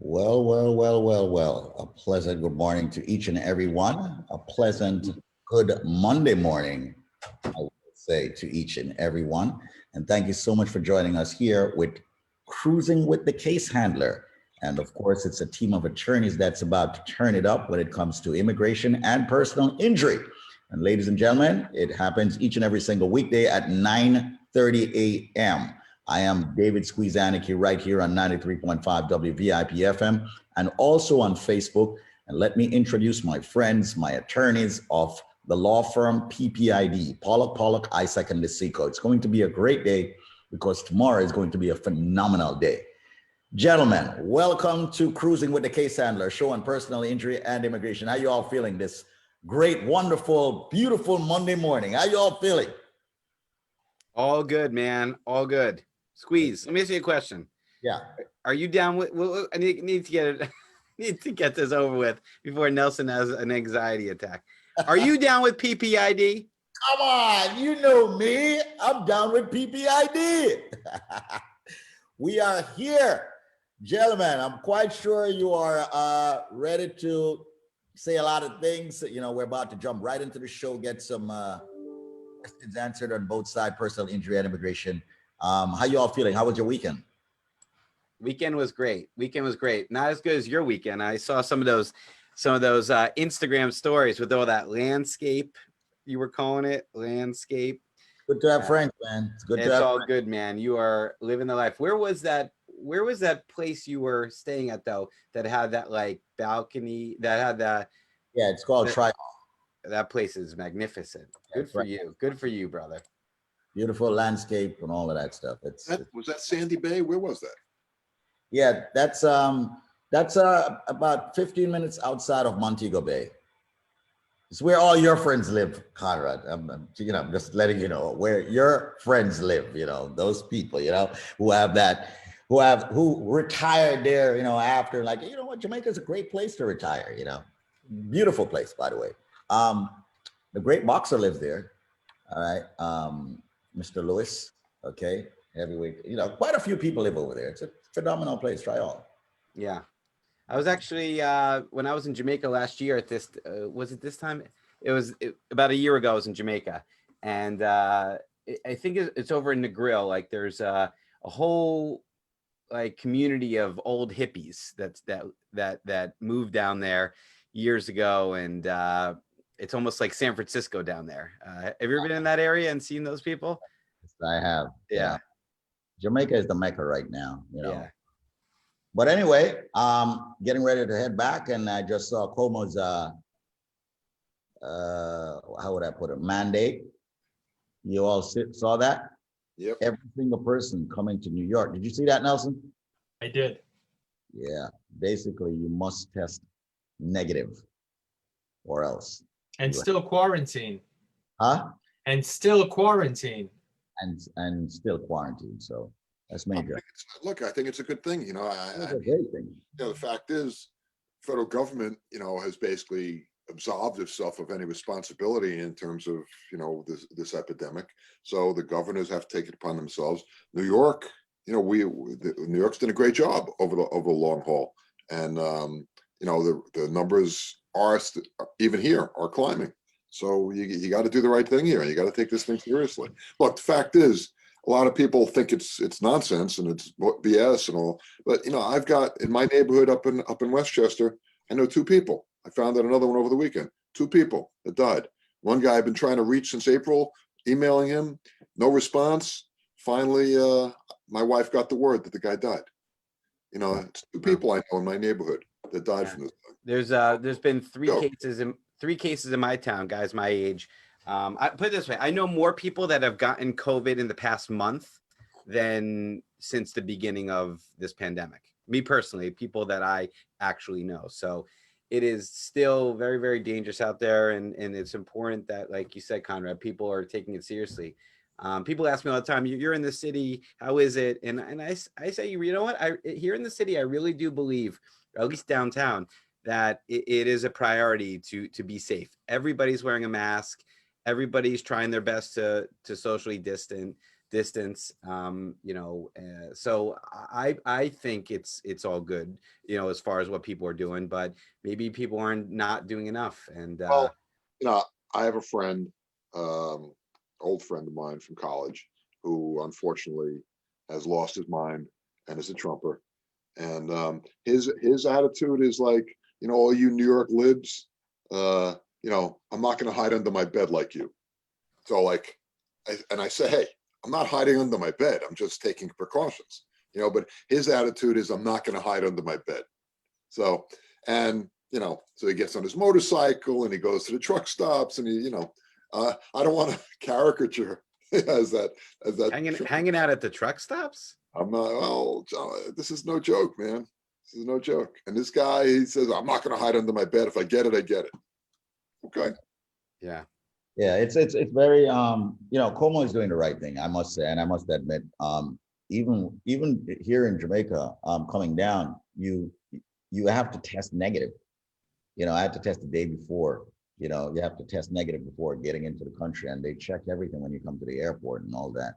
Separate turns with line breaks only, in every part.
Well. A pleasant good morning to each and every one. A pleasant good Monday morning, I would say, to each and every one. And thank you so much for joining us here with Cruising with the Case Handler. And of course, it's a team of attorneys that's about to turn it up when it comes to immigration and personal injury. And ladies and gentlemen, it happens each and every single weekday at 9:30 a.m. I am David Squeeze Annakie right here on 93.5 WVIP FM and also on Facebook. And let me introduce my friends, my attorneys of the law firm PPID, Pollack, Isaac, and Lisico. It's going to be a great day because tomorrow is going to be a phenomenal day. Gentlemen, welcome to Cruising with the Case Handler, show on personal injury and immigration. How you all feeling this great, wonderful, beautiful Monday morning? How you all feeling?
All good, man. All good. Squeeze, let me ask you a question.
Yeah.
Are you down with? Well, I need to get it. Need to get this over with before Nelson has an anxiety attack. Are you down with PPID?
Come on, you know me. I'm down with PPID. We are here, gentlemen. I'm quite sure you are ready to say a lot of things. You know, we're about to jump right into the show, get some questions answered on both sides, personal injury and immigration. How you all feeling? How was your weekend?
Weekend was great. Not as good as your weekend. I saw some of those Instagram stories with all that landscape. You were calling it landscape.
Good to have friends, man. It's good to have.
It's all good, man. You are living the life. Where was that place you were staying at though? That had that like balcony. That had that.
Yeah, it's called Tri.
That place is magnificent. Good for you. Good for you, brother.
Beautiful landscape and all of that stuff.
Was that Sandy Bay? Where was that?
Yeah, that's about 15 minutes outside of Montego Bay. It's where all your friends live, Conrad. I'm just letting you know where your friends live. You know, those people, who retired there, after, like, you know what, Jamaica's a great place to retire. Beautiful place, by the way. The great boxer lives there. All right, Mr. Lewis. Okay, heavyweight. Quite a few people live over there. It's a phenomenal place. Try all.
Yeah. I was actually, when I was in Jamaica last year at this, was it this time? It was about a year ago. I was in Jamaica, and I think it's over in Negril. Like there's a whole like community of old hippies that moved down there years ago, and it's almost like San Francisco down there. Have you ever been in that area and seen those people?
Yes, I have.
Yeah.
Jamaica is the Mecca right now.
Yeah.
But anyway, getting ready to head back, and I just saw Como's how would I put it, mandate. You all saw that?
Yep.
Every single person coming to New York. Did you see that, Nelson?
I did.
Yeah. Basically, you must test negative or else.
And still quarantine.
Huh?
And still quarantine.
And still quarantine. So that's major.
I think it's a good thing.
It's a great thing.
The fact is, federal government, has basically absolved itself of any responsibility in terms of, this epidemic. So the governors have to take it upon themselves. New York, New York's done a great job over the long haul, and the numbers are even here are climbing. So you got to do the right thing here. You got to take this thing seriously. Look, the fact is, a lot of people think it's nonsense and it's BS and all, but I've got in my neighborhood up in Westchester, I know 2 people. I found out another one over the weekend. 2 people that died. One guy I've been trying to reach since April, emailing him, no response. Finally, my wife got the word that the guy died. It's 2 people I know in my neighborhood that died from this thing.
There's been 3 cases in my town, guys my age. I put it this way: I know more people that have gotten COVID in the past month than since the beginning of this pandemic. Me personally, people that I actually know. So it is still very, very dangerous out there, and it's important that, like you said, Conrad, people are taking it seriously. People ask me all the time, "You're in the city, how is it?" And I say, you know what? Here in the city, I really do believe, or at least downtown, that it is a priority to be safe. Everybody's wearing a mask. Everybody's trying their best to socially distant. distance. So I think it's all good, as far as what people are doing, but maybe people aren't not doing enough. And
Well, I have a friend, old friend of mine from college, who unfortunately has lost his mind and is a Trumper. And his attitude is like, all you New York libs, I'm not going to hide under my bed like you. So like, I say, hey, I'm not hiding under my bed. I'm just taking precautions, but his attitude is I'm not going to hide under my bed. So, and, so he gets on his motorcycle and he goes to the truck stops and I don't want to caricature as that
hanging out at the truck stops.
I'm not, well, this is no joke, man. This is no joke. And this guy, he says, I'm not going to hide under my bed. If I get it, I get it. Okay.
Yeah.
Yeah, it's very Cuomo is doing the right thing, I must say, and I must admit, even here in Jamaica, coming down, you have to test negative. I had to test the day before. You have to test negative before getting into the country, and they check everything when you come to the airport and all that.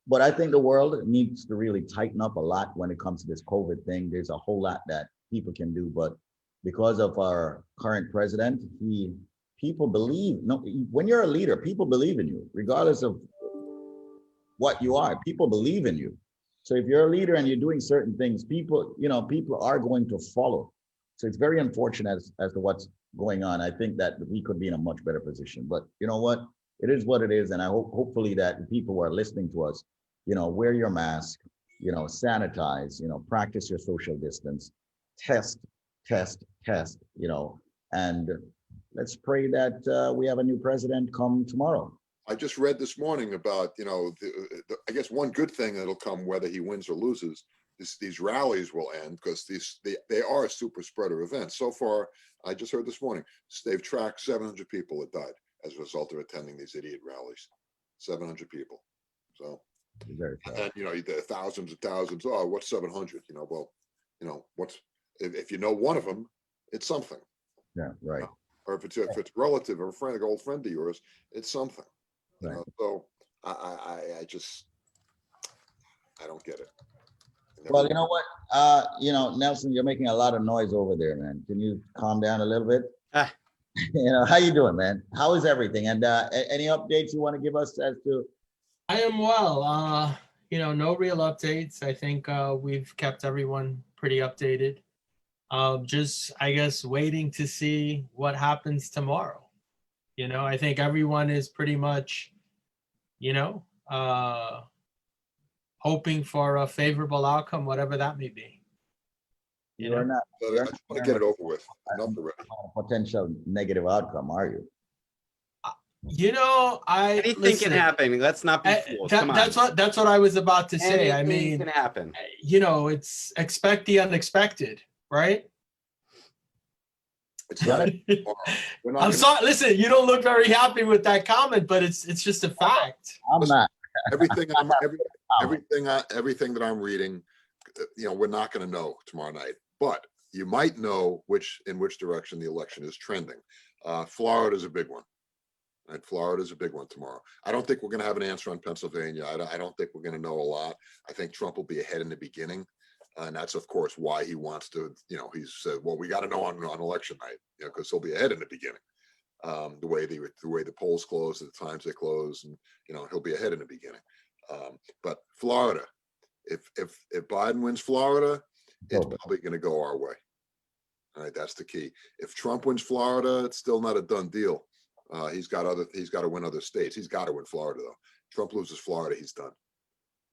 But I think the world needs to really tighten up a lot when it comes to this COVID thing. There's a whole lot that people can do, but because of our current president, people believe. No, when you're a leader, people believe in you, regardless of what you are. People believe in you. So if you're a leader and you're doing certain things, people are going to follow. So it's very unfortunate as to what's going on. I think that we could be in a much better position. But you know what? It is what it is, and I hope hopefully that the people who are listening to us, wear your mask, sanitize, practice your social distance, test, and let's pray that we have a new president come tomorrow.
I just read this morning about, I guess one good thing that'll come whether he wins or loses is these rallies will end because they are super spreader events. So far, I just heard this morning, they've tracked 700 people that died as a result of attending these idiot rallies. 700 people. So,
Very sad.
and there are thousands and thousands. Oh, what's 700? What's if you know one of them, it's something.
Yeah, right.
Or if it's a relative or a friend, an old friend of yours, it's something.
Right.
So I don't get it.
Well, you know what? Nelson, you're making a lot of noise over there, man. Can you calm down a little bit? How you doing, man? How is everything? And any updates you want to give us as to?
I am well. No real updates. I think we've kept everyone pretty updated. Just, I guess, waiting to see what happens tomorrow. I think everyone is pretty much, hoping for a favorable outcome, whatever that may be.
You're not.
I just want to get it over with. Enough already.
Potential negative outcome, are you?
Anything can happen. Let's not be fools. Come on.
That's what I was about to say.
Anything can happen.
It's expect the unexpected, right?
It's not,
I'm sorry. Listen, you don't look very happy with that comment, but it's just a fact.
I'm not.
Everything that I'm reading, we're not going to know tomorrow night, but you might know in which direction the election is trending. Florida is a big one. Right? Florida is a big one tomorrow. I don't think we're going to have an answer on Pennsylvania. I don't think we're going to know a lot. I think Trump will be ahead in the beginning. And that's, of course, why he wants to, he said, well, we got to know on election night, because he'll be ahead in the beginning. The way the polls close at the times they close, and he'll be ahead in the beginning. But Florida, if Biden wins Florida, it's probably going to go our way. All right, that's the key. If Trump wins Florida, it's still not a done deal. He's got to win other states. He's got to win Florida though. Trump loses Florida, he's done.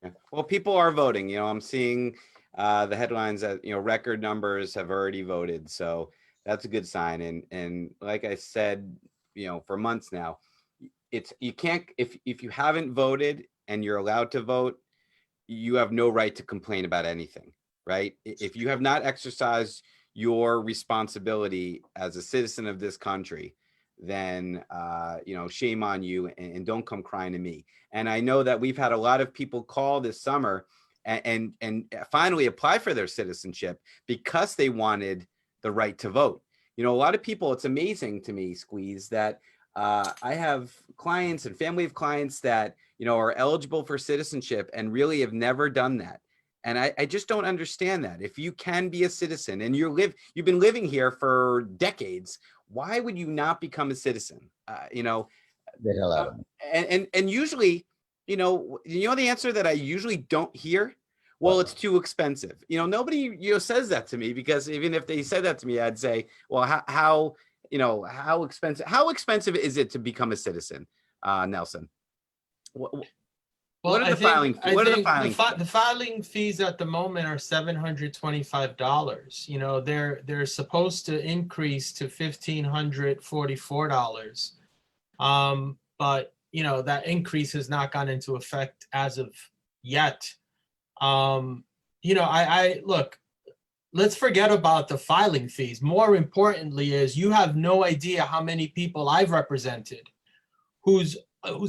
Yeah. Well, people are voting. I'm seeing the headlines that record numbers have already voted, so that's a good sign. And like I said, for months now, you can't if you haven't voted and you're allowed to vote, you have no right to complain about anything, right? If you have not exercised your responsibility as a citizen of this country, then shame on you, and don't come crying to me. And I know that we've had a lot of people call this summer and finally apply for their citizenship because they wanted the right to vote. A lot of people, it's amazing to me, Squeeze, that I have clients and family of clients that are eligible for citizenship and really have never done that. And I just don't understand that. If you can be a citizen and you've been living here for decades, why would you not become a citizen?
The hell out of me.
And usually, the answer that I usually don't hear. Well, it's too expensive. Nobody says that to me, because even if they said that to me, I'd say, well, how expensive is it to become a citizen, Nelson? What are the filing? What are the filing?
The filing fees at the moment are $725. They're supposed to increase to $1,544. But that increase has not gone into effect as of yet. I look. Let's forget about the filing fees. More importantly, is you have no idea how many people I've represented whose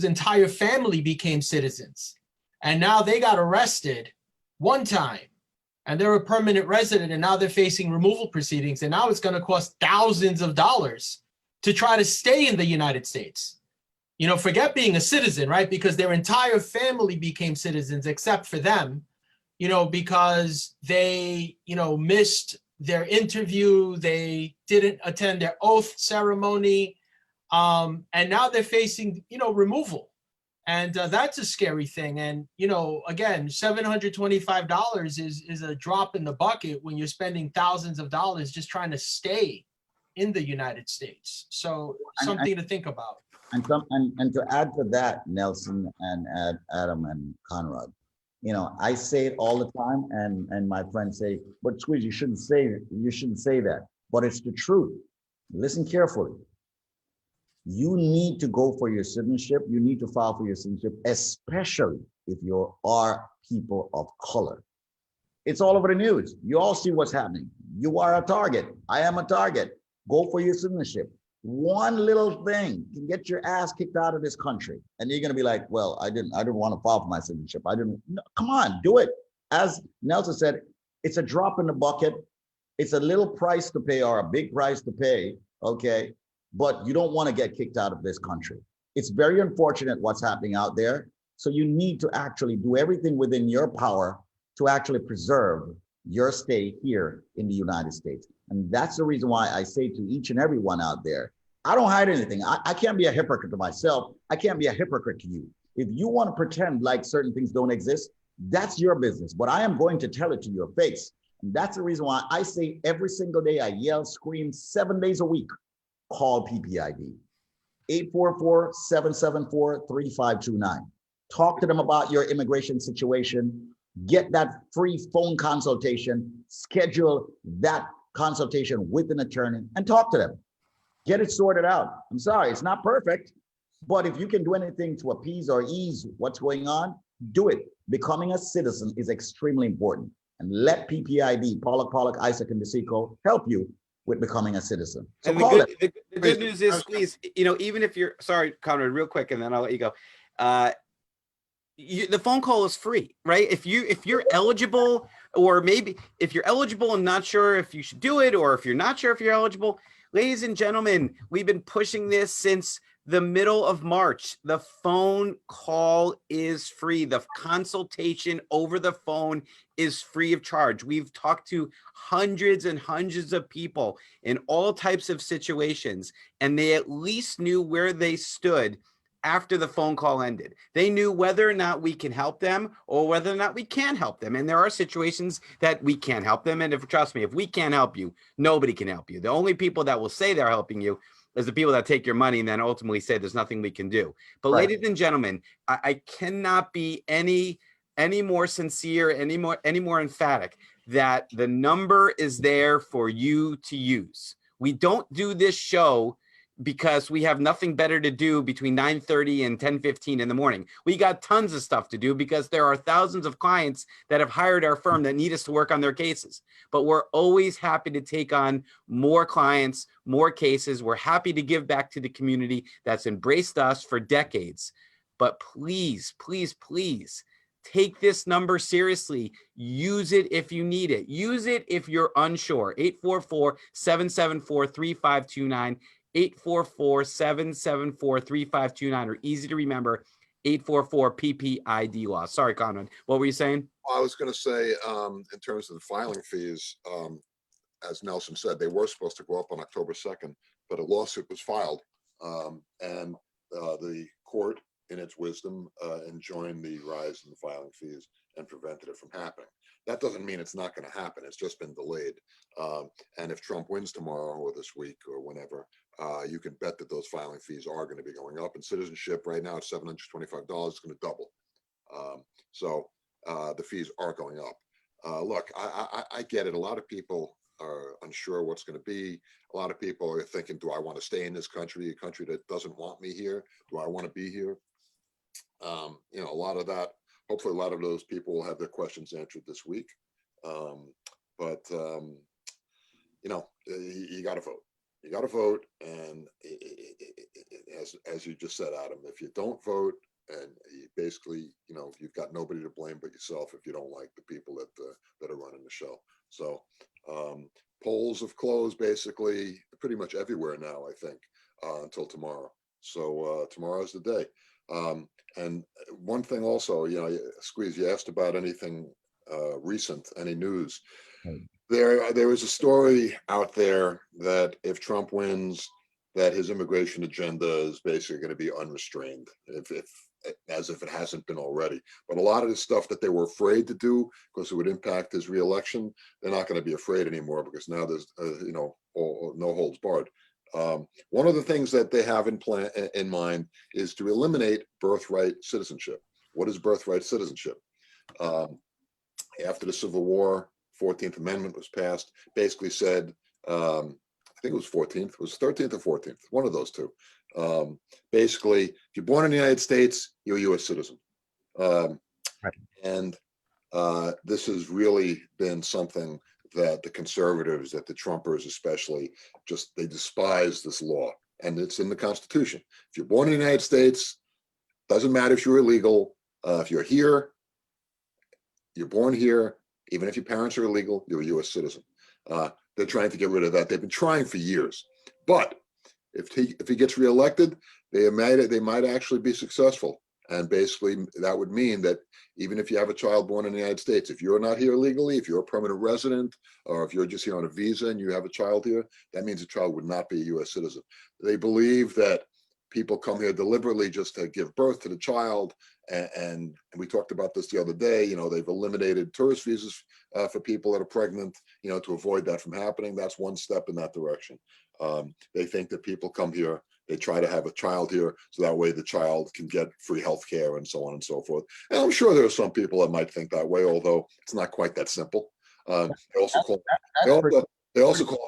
entire family became citizens, and now they got arrested one time and they're a permanent resident, and now they're facing removal proceedings, and now it's going to cost thousands of dollars to try to stay in the United States. Forget being a citizen, right? Because their entire family became citizens except for them, because they, missed their interview, they didn't attend their oath ceremony, and now they're facing, removal. And that's a scary thing. And, again, $725 is a drop in the bucket when you're spending thousands of dollars just trying to stay in the United States. So something to think about.
And to add to that, Nelson and Adam and Conrad, I say it all the time, and my friends say, but Squeeze, you shouldn't say that. But it's the truth. Listen carefully. You need to go for your citizenship. You need to file for your citizenship, especially if you are people of color. It's all over the news. You all see what's happening. You are a target. I am a target. Go for your citizenship. One little thing can get your ass kicked out of this country. And you're going to be like, well, I didn't want to file for my citizenship. No, come on, do it. As Nelson said, it's a drop in the bucket. It's a little price to pay, or a big price to pay. Okay. But you don't want to get kicked out of this country. It's very unfortunate what's happening out there. So you need to actually do everything within your power to actually preserve your stay here in the United States. And that's the reason why I say to each and every one out there, I don't hide anything. I can't be a hypocrite to myself. I can't be a hypocrite to you. If you want to pretend like certain things don't exist, that's your business. But I am going to tell it to your face. And that's the reason why I say every single day, I yell, scream 7 days a week, call PPID. 844-774-3529. Talk to them about your immigration situation. Get that free phone consultation. Schedule that consultation with an attorney and talk to them. Get it sorted out. I'm sorry, it's not perfect, but if you can do anything to appease or ease what's going on, do it. Becoming a citizen is extremely important. And let PPID, Pollack, Isaac, and DeSico help you with becoming a citizen. So
and the good news is, please, even if you're, sorry, Conrad, real quick, and then I'll let you go. The phone call is free, right? If you're eligible, or maybe if you're eligible and not sure if you should do it, or if you're not sure if you're eligible, ladies and gentlemen, we've been pushing this since the middle of March. The phone call is free. The consultation over the phone is free of charge. We've talked to hundreds and hundreds of people in all types of situations, and they at least knew where they stood after the phone call ended. They knew whether or not we can help them or whether or not we can help them. And there are situations that we can't help them. And trust me, if we can't help you, nobody can help you. The only people that will say they're helping you is the people that take your money and then ultimately say there's nothing we can do. But right, ladies and gentlemen, I cannot be any more sincere, any more emphatic that the number is there for you to use. We don't do this show because we have nothing better to do between 9:30 and 10:15 in the morning. We got tons of stuff to do because there are thousands of clients that have hired our firm that need us to work on their cases. But we're always happy to take on more clients, more cases. We're happy to give back to the community that's embraced us for decades. But please, please, please take this number seriously. Use it if you need it. Use it if you're unsure. 844-774-3529. 844-774-3529 are easy to remember. 844-PPID law. Sorry, Conrad. What were you saying?
I was going to say, in terms of the filing fees, as Nelson said, they were supposed to go up on October 2nd, but a lawsuit was filed, and the court, in its wisdom, enjoined the rise in the filing fees and prevented it from happening. That doesn't mean it's not going to happen. It's just been delayed. And if Trump wins tomorrow or this week or whenever, you can bet that those filing fees are going to be going up. And citizenship right now, it's $725. It's going to double. So the fees are going up. Look, I get it. A lot of people are unsure what's going to be. A lot of people are thinking, do I want to stay in this country, a country that doesn't want me here? Do I want to be here? You know, a lot of that, hopefully a lot of those people will have their questions answered this week. But you know, you got to vote. You got to vote. And as you just said, Adam, if you don't vote, and you basically, you know, you've got nobody to blame but yourself if you don't like the people that are running the show. So polls have closed basically pretty much everywhere now, I think, until tomorrow. So tomorrow's the day. And one thing also, you know, Squeeze, you asked about anything recent, any news. There is a story out there that if Trump wins, that his immigration agenda is basically going to be unrestrained, as if it hasn't been already. But a lot of the stuff that they were afraid to do because it would impact his reelection, they're not going to be afraid anymore because now there's you know, no holds barred. One of the things that they have in mind is to eliminate birthright citizenship. What is birthright citizenship? After the Civil War, 14th Amendment was passed, basically said, I think it was 14th, it was 13th or 14th, one of those two. Basically, if you're born in the United States, you're a U.S. citizen. And this has really been something that the conservatives, that the Trumpers especially, just, they despise this law. And it's in the Constitution. If you're born in the United States, doesn't matter if you're illegal, if you're here, you're born here, even if your parents are illegal, you're a U.S. citizen. They're trying to get rid of that. They've been trying for years. But if he gets reelected, they might actually be successful. And basically, that would mean that even if you have a child born in the United States, if you're not here legally, if you're a permanent resident, or if you're just here on a visa and you have a child here, that means the child would not be a U.S. citizen. They believe that people come here deliberately just to give birth to the child. And we talked about this the other day. You know, they've eliminated tourist visas for people that are pregnant, you know, to avoid that from happening. That's one step in that direction. They think that people come here, they try to have a child here, so that way the child can get free health care and so on and so forth. And I'm sure there are some people that might think that way, although it's not quite that simple. They also call it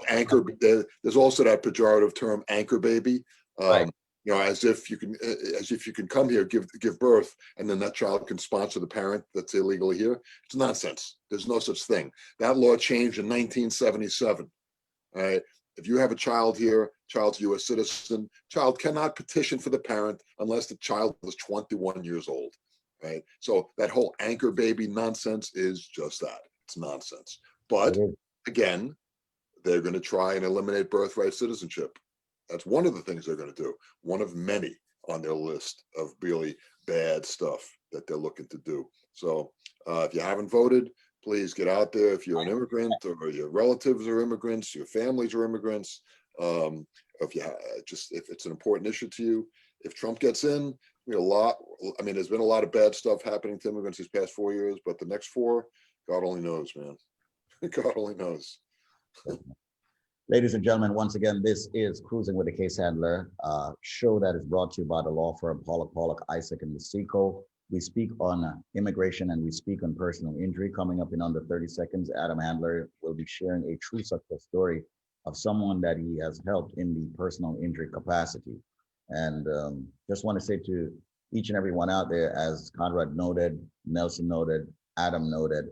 anchor. There's also that pejorative term, anchor baby.
Right.
You know, as if you can come here, give birth, and then that child can sponsor the parent that's illegally here. It's nonsense. There's no such thing. That law changed in 1977. All right. If you have a child here, child's U.S. citizen, child cannot petition for the parent unless the child is 21 years old. Right. So that whole anchor baby nonsense is just that. It's nonsense. But again, they're going to try and eliminate birthright citizenship. That's one of the things they're going to do. One of many on their list of really bad stuff that they're looking to do. So if you haven't voted, please get out there. If you're an immigrant or your relatives are immigrants, your families are immigrants, if it's an important issue to you, if Trump gets in, there's been a lot of bad stuff happening to immigrants these past 4 years, but the next 4, God only knows, man. God only knows.
Ladies and gentlemen, once again, this is Cruising with the Case Handler, a show that is brought to you by the law firm Pollack, Isaac, and Masico. We speak on immigration and we speak on personal injury. Coming up in under 30 seconds, Adam Handler will be sharing a true success story of someone that he has helped in the personal injury capacity. And just want to say to each and every one out there, as Conrad noted, Nelson noted, Adam noted,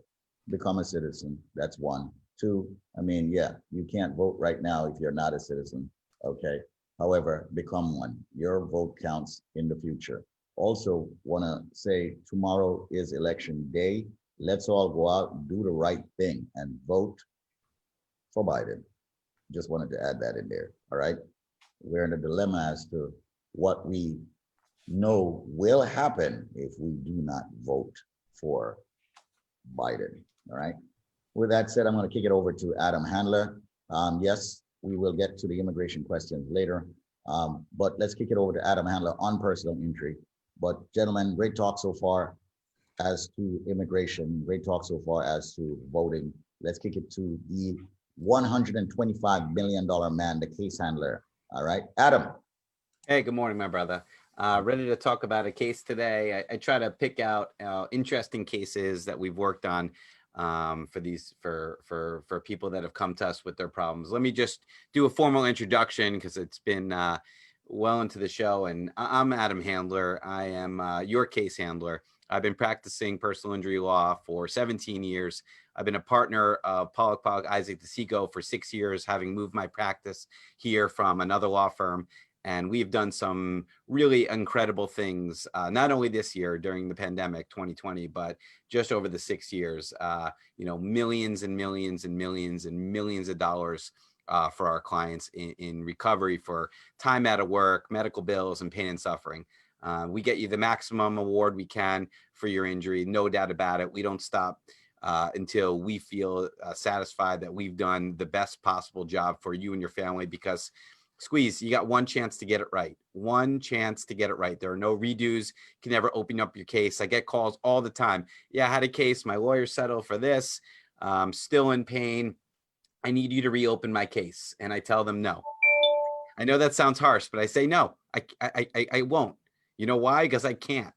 become a citizen. That's one. 2, you can't vote right now if you're not a citizen, okay? However, become one. Your vote counts in the future. Also want to say tomorrow is election day. Let's all go out and do the right thing and vote for Biden. Just wanted to add that in there, all right? We're in a dilemma as to what we no will happen if we do not vote for Biden. All right. With that said, I'm going to kick it over to Adam Handler. Yes, we will get to the immigration questions later, but let's kick it over to Adam Handler on personal injury. But gentlemen, great talk so far as to immigration. Great talk so far as to voting. Let's kick it to the $125 million man, the case handler. All right, Adam.
Hey, good morning, my brother. Ready to talk about a case today. I try to pick out interesting cases that we've worked on for people that have come to us with their problems. Let me just do a formal introduction because it's been well into the show. And I'm Adam Handler. I am your case handler. I've been practicing personal injury law for 17 years. I've been a partner of Pollack, Isaac DeSico for 6 years, having moved my practice here from another law firm. And we've done some really incredible things, not only this year during the pandemic, 2020, but just over the 6 years, millions and millions and millions and millions of dollars for our clients in recovery for time out of work, medical bills, and pain and suffering. We get you the maximum award we can for your injury, no doubt about it. We don't stop until we feel satisfied that we've done the best possible job for you and your family, because Squeeze, you got one chance to get it right. One chance to get it right. There are no redos. You can never open up your case. I get calls all the time. Yeah, I had a case. My lawyer settled for this. I'm still in pain. I need you to reopen my case. And I tell them no. I know that sounds harsh, but I say no. I won't. You know why? Because I can't.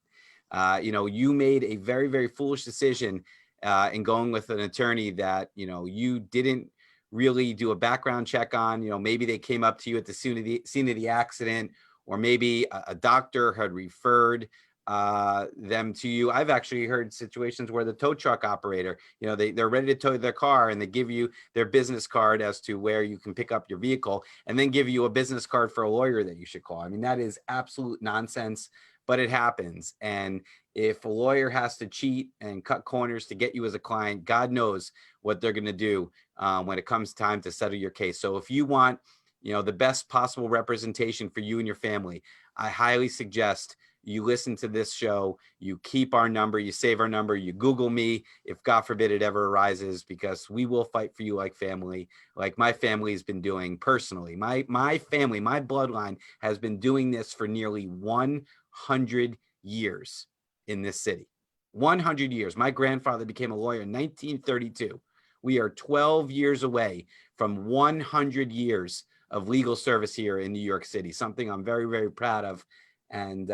You made a very, very foolish decision in going with an attorney that, you didn't really do a background check on. Maybe they came up to you at the scene of the accident, or maybe a doctor had referred them to you. I've actually heard situations where the tow truck operator, they're ready to tow their car and they give you their business card as to where you can pick up your vehicle, and then give you a business card for a lawyer that you should call. I mean, that is absolute nonsense, but it happens. And if a lawyer has to cheat and cut corners to get you as a client, God knows what they're going to do when it comes time to settle your case. So if you want, the best possible representation for you and your family, I highly suggest you listen to this show, you keep our number, you save our number, you Google me if God forbid it ever arises, because we will fight for you like family, like my family has been doing personally. My family, my bloodline has been doing this for nearly 100 years in this city. 100 years. My grandfather became a lawyer in 1932. We are 12 years away from 100 years of legal service here in New York City, something I'm very, very proud of, and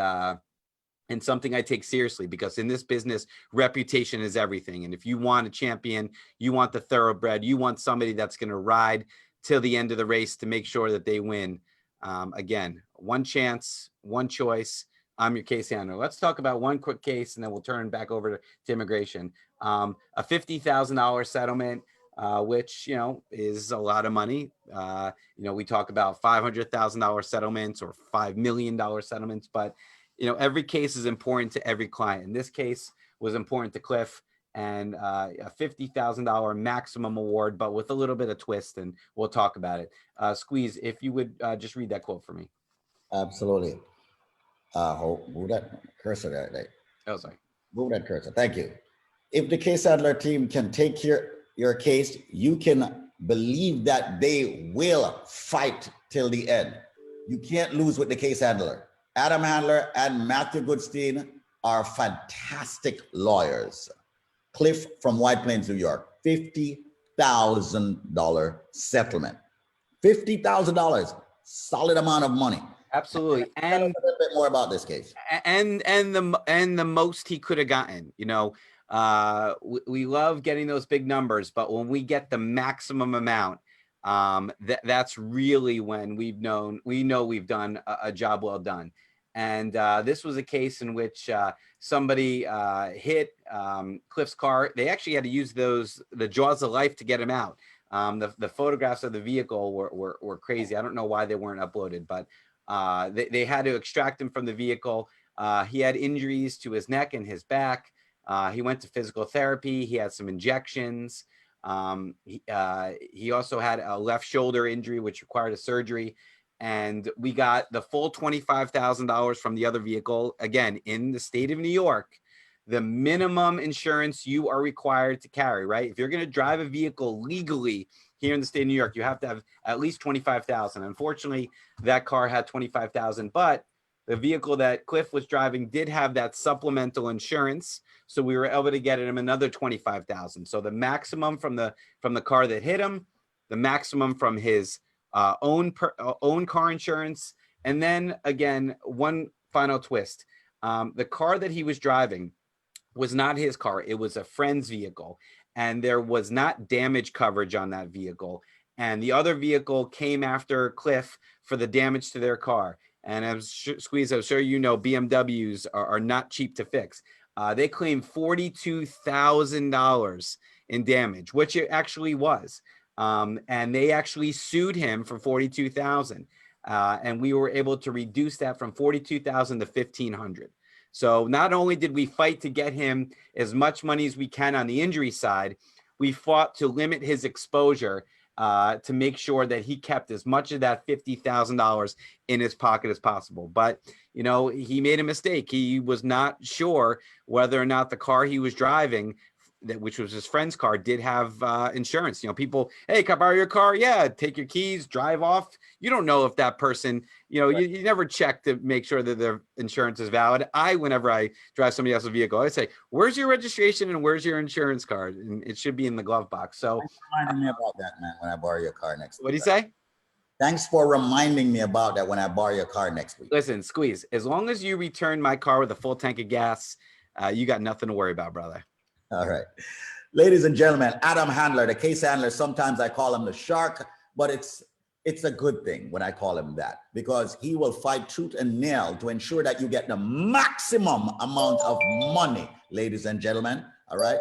something I take seriously, because in this business, reputation is everything. And if you want a champion, you want the thoroughbred, you want somebody that's going to ride till the end of the race to make sure that they win. Again, one chance, one choice. I'm your case handler. Let's talk about one quick case, and then we'll turn back over to immigration. A $50,000 settlement, which, is a lot of money. We talk about $500,000 settlements or $5 million settlements, but, every case is important to every client. And this case was important to Cliff, and a $50,000 maximum award, but with a little bit of twist, and we'll talk about it. Squeeze, if you would just read that quote for me.
Absolutely. Move that cursor there.
Oh, sorry.
Move that cursor. Thank you. If the case handler team can take your case, you can believe that they will fight till the end. You can't lose with the case handler. Adam Handler and Matthew Goodstein are fantastic lawyers. Cliff from White Plains, New York, $50,000 settlement. $50,000, solid amount of money.
Absolutely.
And tell us a little bit more about this case.
And the most he could have gotten. We love getting those big numbers, but when we get the maximum amount, that's really when we know we've done a job well done. And this was a case in which somebody hit Cliff's car. They actually had to use the jaws of life to get him out. The photographs of the vehicle were crazy. I don't know why they weren't uploaded, but they had to extract him from the vehicle. He had injuries to his neck and his back. He went to physical therapy. He had some injections. He also had a left shoulder injury, which required a surgery. and we got the full $25,000 from the other vehicle. Again, in the state of New York, the minimum insurance you are required to carry, right? If you're going to drive a vehicle legally here in the state of New York, you have to have at least 25,000. Unfortunately, that car had 25,000, but the vehicle that Cliff was driving did have that supplemental insurance, so we were able to get him another 25,000. So the maximum from the car that hit him, the maximum from his own car insurance, and then again, one final twist: the car that he was driving was not his car; it was a friend's vehicle, and there was not damage coverage on that vehicle. And the other vehicle came after Cliff for the damage to their car. And as Squeeze, I'm sure you know, BMWs are not cheap to fix. They claimed $42,000 in damage, which it actually was. And they actually sued him for $42,000. And we were able to reduce that from $42,000 to $1,500. So not only did we fight to get him as much money as we can on the injury side, we fought to limit his exposure to make sure that he kept as much of that $50,000 in his pocket as possible. But, you know, he made a mistake. He was not sure whether or not the car he was driving, which was his friend's car, did have insurance. You know, people, hey, can I borrow your car? Yeah, take your keys, drive off. You don't know if that person, you know, right. you never check to make sure that their insurance is valid. Whenever I drive somebody else's vehicle, I say, where's your registration and where's your insurance card? And it should be in the glove box. So
thanks for reminding me about that, man, when I borrow your car next week.
What do you say?
Thanks for reminding me about that when I borrow your car next week.
Listen, Squeeze, as long as you return my car with a full tank of gas, you got nothing to worry about, brother.
All right. Ladies and gentlemen, Adam Handler, the case handler, sometimes I call him the shark, but it's a good thing when I call him that, because he will fight tooth and nail to ensure that you get the maximum amount of money, ladies and gentlemen. All right.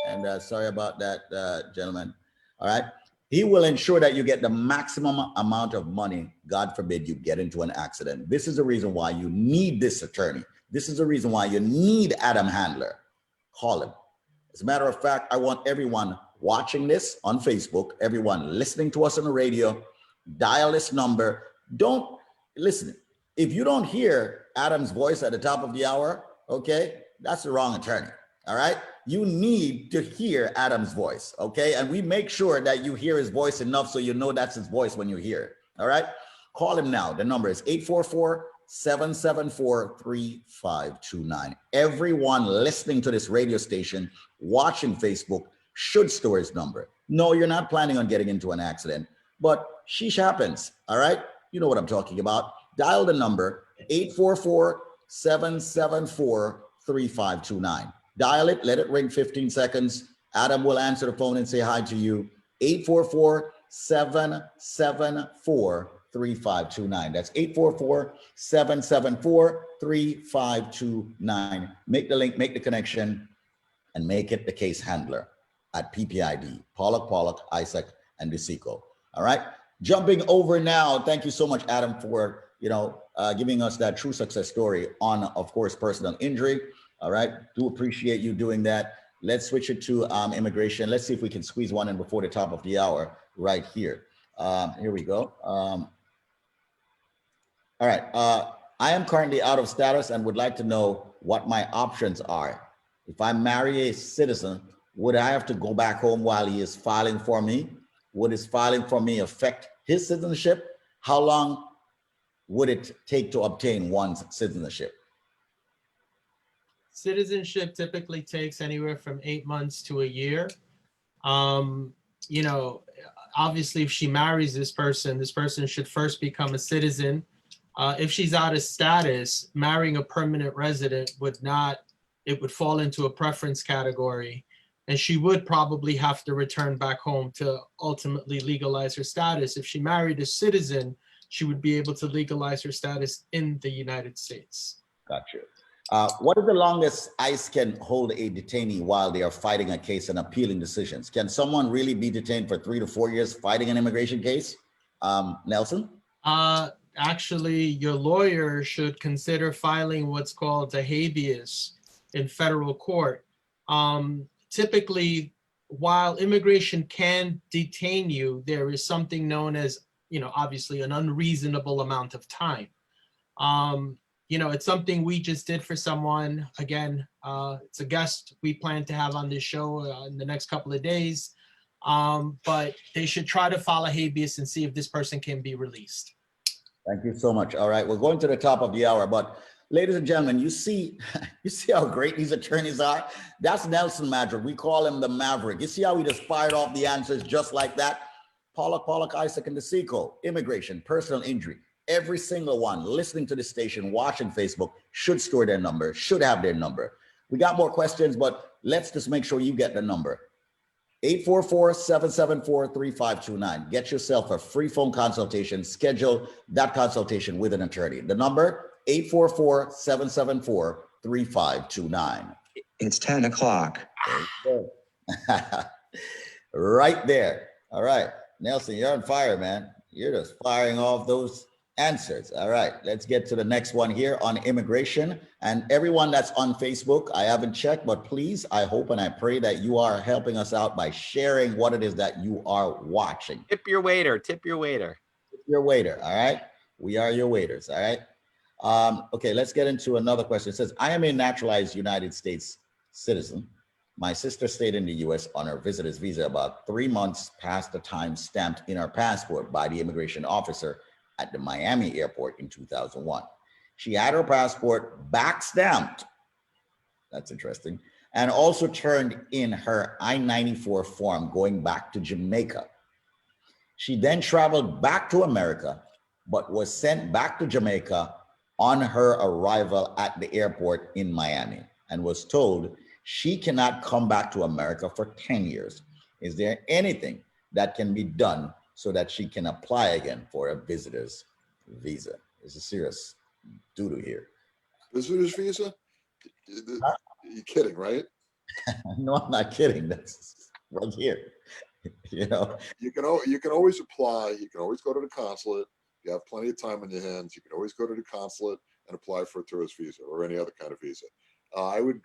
And sorry about that, gentlemen. All right. He will ensure that you get the maximum amount of money. God forbid you get into an accident. This is the reason why you need this attorney. This is the reason why you need Adam Handler. Call him. As a matter of fact, I want everyone watching this on Facebook, everyone listening to us on the radio, dial this number. Don't listen. If you don't hear Adam's voice at the top of the hour, okay, that's the wrong attorney. All right. You need to hear Adam's voice. Okay. And we make sure that you hear his voice enough so you know that's his voice when you hear it. All right. Call him now. The number is 844-774-3529. Everyone listening to this radio station, watching Facebook, should store his number. No, you're not planning on getting into an accident, but sheesh happens. All right. You know what I'm talking about. Dial the number 844-774-3529. Dial it, let it ring 15 seconds. Adam will answer the phone and say hi to you. 844-774-3529. That's 844-774-3529. Make the link, make the connection, and make it the case handler at PPID, Pollack, Isaac, and DeSico. All right. Jumping over now. Thank you so much, Adam, for giving us that true success story on, of course, personal injury. All right. Do appreciate you doing that. Let's switch it to immigration. Let's see if we can squeeze one in before the top of the hour right here. Here we go. All right. I am currently out of status and would like to know what my options are. If I marry a citizen, would I have to go back home while he is filing for me? Would his filing for me affect his citizenship? How long would it take to obtain one's citizenship?
Citizenship typically takes anywhere from 8 months to a year. You know, obviously, if she marries this person should first become a citizen. If she's out of status, marrying a permanent resident would not, it would fall into a preference category. And she would probably have to return back home to ultimately legalize her status. If she married a citizen, she would be able to legalize her status in the United States.
Gotcha. What is the longest ICE can hold a detainee while they are fighting a case and appealing decisions? Can someone really be detained for 3 to 4 years fighting an immigration case? Nelson?
Actually, your lawyer should consider filing what's called a habeas in federal court. Typically, while immigration can detain you, there is something known as obviously an unreasonable amount of time. It's something we just did for someone. Again, it's a guest we plan to have on this show in the next couple of days. But they should try to file a habeas and see if this person can be released.
Thank you so much. All right, we're going to the top of the hour, but ladies and gentlemen, you see how great these attorneys are? That's Nelson Madrid. We call him the Maverick. You see how he just fired off the answers just like that? Pollack, Isaac, and DeSico, immigration, personal injury. Every single one listening to the station, watching Facebook, should store their number, should have their number. We got more questions, but let's just make sure you get the number. 844-774-3529. Get yourself a free phone consultation. Schedule that consultation with an attorney. The number, 844-774-3529.
It's 10 o'clock.
Right there. All right. Nelson, you're on fire, man. You're just firing off those answers. All right, let's get to the next one here on immigration. And everyone that's on Facebook, I haven't checked, but please, I hope and I pray that you are helping us out by sharing what it is that you are watching.
Tip your waiter. Tip your waiter.
Tip your waiter. All right. We are your waiters. All right. Okay, let's get into another question. It says, I am a naturalized United States citizen. My sister stayed in the US on her visitor's visa about 3 months past the time stamped in her passport by the immigration officer at the Miami airport in 2001. She had her passport back stamped. That's interesting. And also turned in her I-94 form going back to Jamaica. She then traveled back to America, but was sent back to Jamaica on her arrival at the airport in Miami and was told she cannot come back to America for 10 years. Is there anything that can be done so that she can apply again for a visitor's visa? It's a serious doo-doo here.
Visitor's visa? You're kidding, right?
No, I'm not kidding. That's right here. You know,
You can always apply. You can always go to the consulate. You have plenty of time on your hands. You can always go to the consulate and apply for a tourist visa or any other kind of visa. I would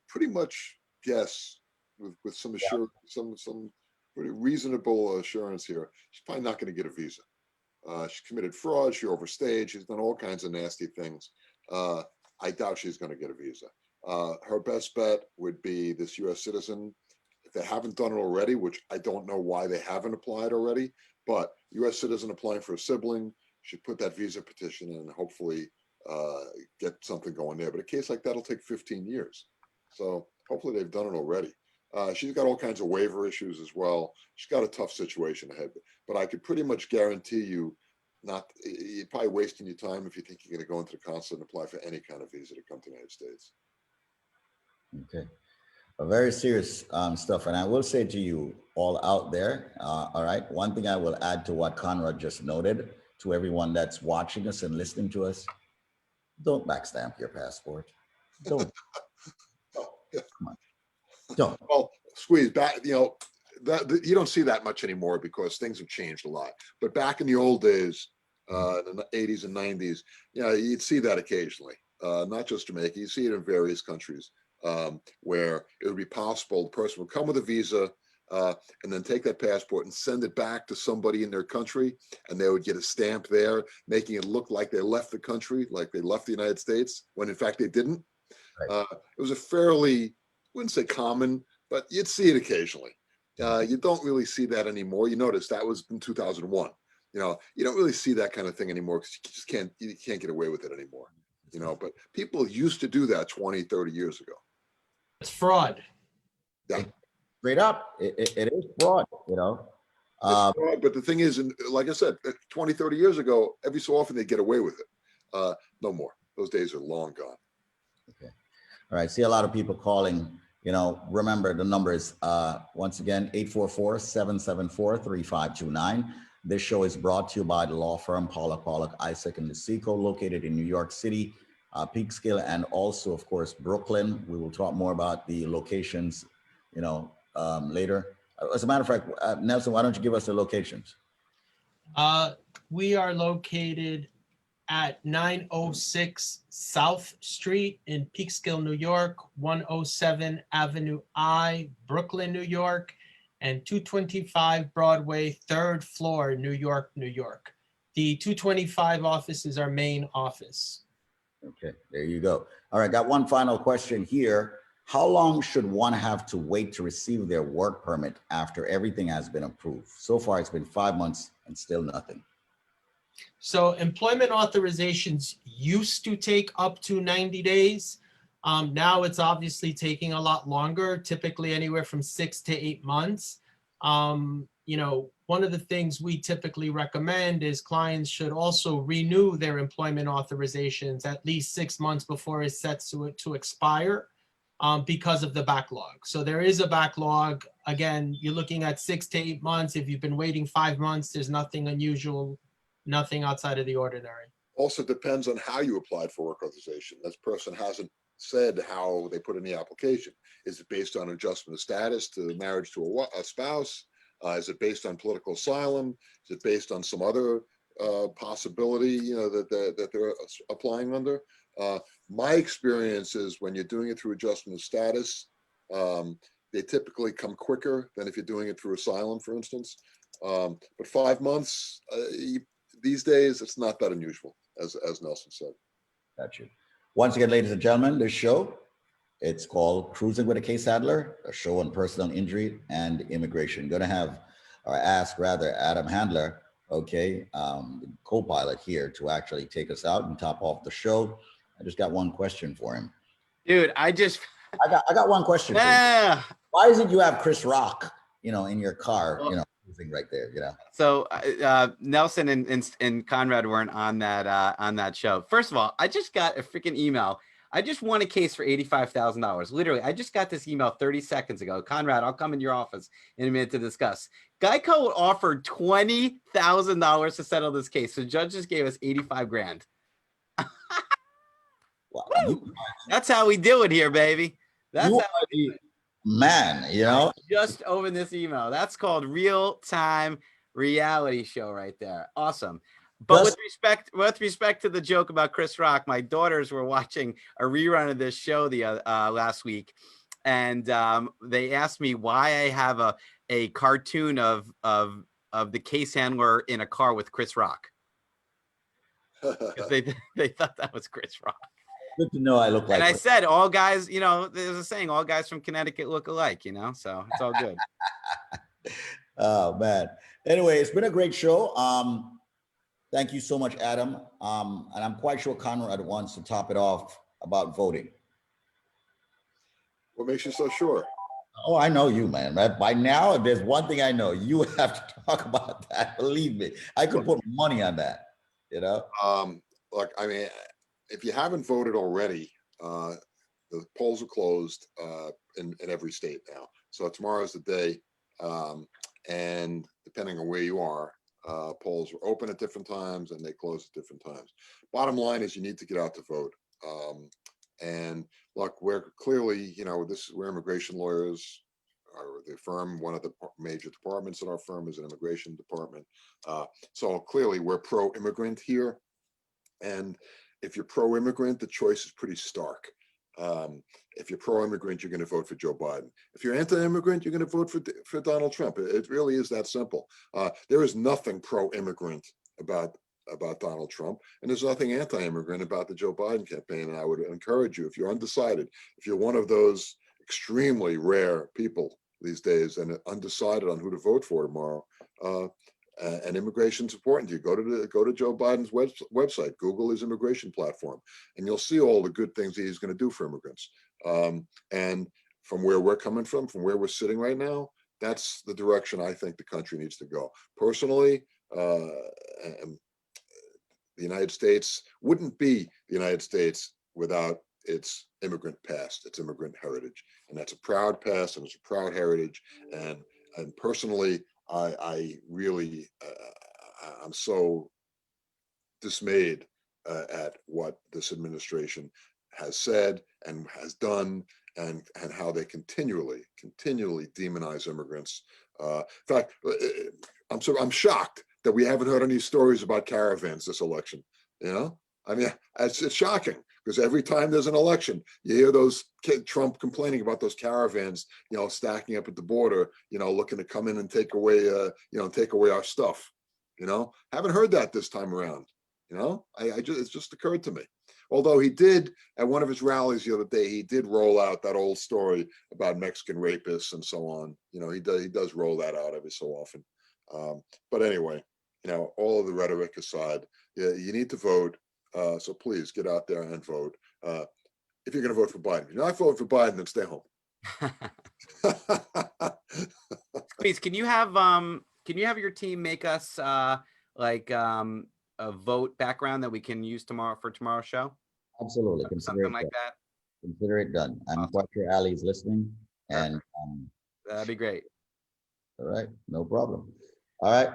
pretty much guess with some assurance, some pretty reasonable assurance here, she's probably not going to get a visa. She committed fraud. She overstayed. She's done all kinds of nasty things. I doubt she's going to get a visa. Her best bet would be this U.S. citizen. If they haven't done it already, which I don't know why they haven't applied already, but U.S. citizen applying for a sibling should put that visa petition in and hopefully get something going there. But a case like that will take 15 years. So hopefully they've done it already. She's got all kinds of waiver issues as well. She's got a tough situation ahead, but I could pretty much guarantee you you're probably wasting your time if you think you're going to go into the consulate and apply for any kind of visa to come to the United States.
okay. Very serious stuff. And I will say to you all out there, all right, one thing I will add to what Conrad just noted, to everyone that's watching us and listening to us, don't backstamp your passport. Don't. Come on. Don't.
Well, squeeze back, you don't see that much anymore because things have changed a lot. But back in the old days, in the 80s and 90s, you'd see that occasionally, not just Jamaica. You see it in various countries where it would be possible the person would come with a visa and then take that passport and send it back to somebody in their country, and they would get a stamp there, making it look like they left the country, like they left the United States, when in fact they didn't. Right. It was a fairly, wouldn't say common, but you'd see it occasionally. You don't really see that anymore. You notice that was in 2001. You don't really see that kind of thing anymore because you can't get away with it anymore. But people used to do that 20, 30 years ago.
It's fraud.
Yeah.
Straight up, it is fraud,
It's fraud, but the thing is, like I said, 20, 30 years ago, every so often they get away with it. No more. Those days are long gone.
Okay. All right. See a lot of people calling. Remember the numbers, once again, 844-774-3529. This show is brought to you by the law firm Pollack, Isaac, and DeSico, located in New York City, Peekskill, and also, of course, Brooklyn. We will talk more about the locations, later. As a matter of fact, Nelson, why don't you give us the locations?
We are located at 906 South Street in Peekskill, New York, 107 Avenue I, Brooklyn, New York, and 225 Broadway, 3rd floor, New York, New York. The 225 office is our main office.
Okay, there you go. All right, got one final question here. How long should one have to wait to receive their work permit after everything has been approved? So far, it's been 5 months and still nothing.
So employment authorizations used to take up to 90 days. Now it's obviously taking a lot longer, typically anywhere from 6 to 8 months. One of the things we typically recommend is clients should also renew their employment authorizations at least 6 months before it's set to expire, because of the backlog. So there is a backlog. Again, you're looking at 6 to 8 months. If you've been waiting 5 months, there's nothing unusual, nothing outside of the ordinary.
Also depends on how you applied for work authorization. This person hasn't said how they put in the application. Is it based on adjustment of status to marriage to a spouse? Is it based on political asylum? Is it based on some other possibility, that they're applying under? My experience is when you're doing it through adjustment of status, they typically come quicker than if you're doing it through asylum, for instance. But 5 months, these days, it's not that unusual, as Nelson said.
Got you. Once again, ladies and gentlemen, this show, it's called Cruising with a Case Handler, a show on personal injury and immigration. Going to have, or ask rather, Adam Handler, okay, the co-pilot here, to actually take us out and top off the show. I just got one question for him.
Dude, I
got one question for you. Why is it you have Chris Rock, in your car, cruising right there,
So Nelson and Conrad weren't on that show. First of all, I just got a freaking email. I just won a case for $85,000. Literally, I just got this email 30 seconds ago. Conrad, I'll come in your office in a minute to discuss. Geico offered $20,000 to settle this case. So judges gave us 85 grand.
Wow.
That's how we do it here, baby. That's how we do it.
Man,
Just open this email. That's called real-time reality show right there. Awesome. But with respect to the joke about Chris Rock, my daughters were watching a rerun of this show the last week, and they asked me why I have a cartoon of the case handler in a car with Chris Rock. They thought that was Chris Rock.
Good to know I look like.
And I said, all guys, there's a saying, all guys from Connecticut look alike, so it's all good.
Oh man. Anyway, it's been a great show. Thank you so much, Adam. And I'm quite sure Conrad wants to top it off about voting.
What makes you so sure?
Oh, I know you, man. By now, if there's one thing I know, you have to talk about that. Believe me, I could put money on that.
Look, I mean, if you haven't voted already, the polls are closed in every state now. So tomorrow's the day, and depending on where you are, polls are open at different times and they close at different times. Bottom line is you need to get out to vote. And look, we're clearly, we're immigration lawyers. The firm, one of the major departments in our firm is an immigration department. So clearly we're pro-immigrant here. And if you're pro-immigrant, the choice is pretty stark. If you're pro-immigrant, you're going to vote for Joe Biden. If you're anti-immigrant, you're going to vote for Donald Trump. It really is that simple. There is nothing pro-immigrant about Donald Trump, and there's nothing anti-immigrant about the Joe Biden campaign. And I would encourage you, if you're undecided, if you're one of those extremely rare people these days and undecided on who to vote for tomorrow, and immigration is important to you, go to Joe Biden's website, Google his immigration platform, and you'll see all the good things that he's going to do for immigrants. And from where we're coming from where we're sitting right now, that's the direction I think the country needs to go. Personally, the United States wouldn't be the United States without its immigrant past, its immigrant heritage, and that's a proud past and it's a proud heritage. And personally, I really, I'm so dismayed at what this administration has said and has done, and how they continually demonize immigrants. In fact, I'm shocked that we haven't heard any stories about caravans this election. I mean, it's shocking, because every time there's an election, you hear those Trump complaining about those caravans, stacking up at the border, looking to come in and take away our stuff. You know, haven't heard that this time around. You know, it's just occurred to me. Although he did at one of his rallies the other day, he did roll out that old story about Mexican rapists and so on. You know, he does roll that out every so often. But anyway, you know, all of the rhetoric aside, you need to vote. So please get out there and vote. If you're going to vote for Biden, if you're not voting for Biden, then stay home.
Please, can you have your team make us a vote background that we can use for tomorrow's show?
Absolutely.
Something like that.
Consider it done. I'm
Awesome.
quite sure Ali is listening, and
That'd be great.
all right, no problem. All right,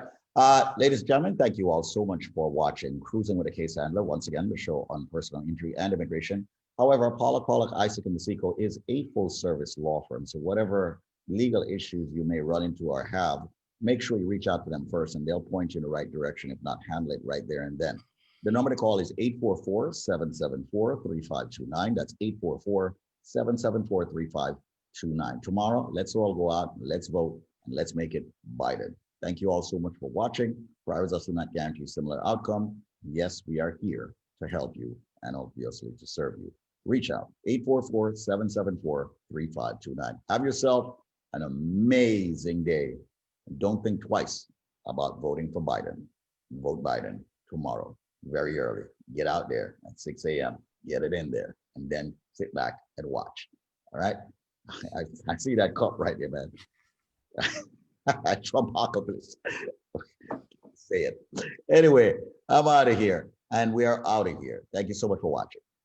ladies and gentlemen, thank you all so much for watching Cruising with a Case Handler. Once again, the show on personal injury and immigration. However, Pollack, Isaac, and Masico is a full-service law firm. So whatever legal issues you may run into or have, make sure you reach out to them first, and they'll point you in the right direction. If not, handle it right there and then. The number to call is 844-774-3529. That's 844-774-3529. Tomorrow, let's all go out, let's vote, and let's make it Biden. Thank you all so much for watching. Privacy does not guarantee similar outcome. Yes, we are here to help you and obviously to serve you. Reach out, 844-774-3529. Have yourself an amazing day. And don't think twice about voting for Biden. Vote Biden tomorrow, very early. Get out there at 6 a.m. Get it in there, and then sit back and watch. All right? I see that cup right there, man. Trump Apocalypse. Say it. Anyway, I'm out of here, and we are out of here. Thank you so much for watching.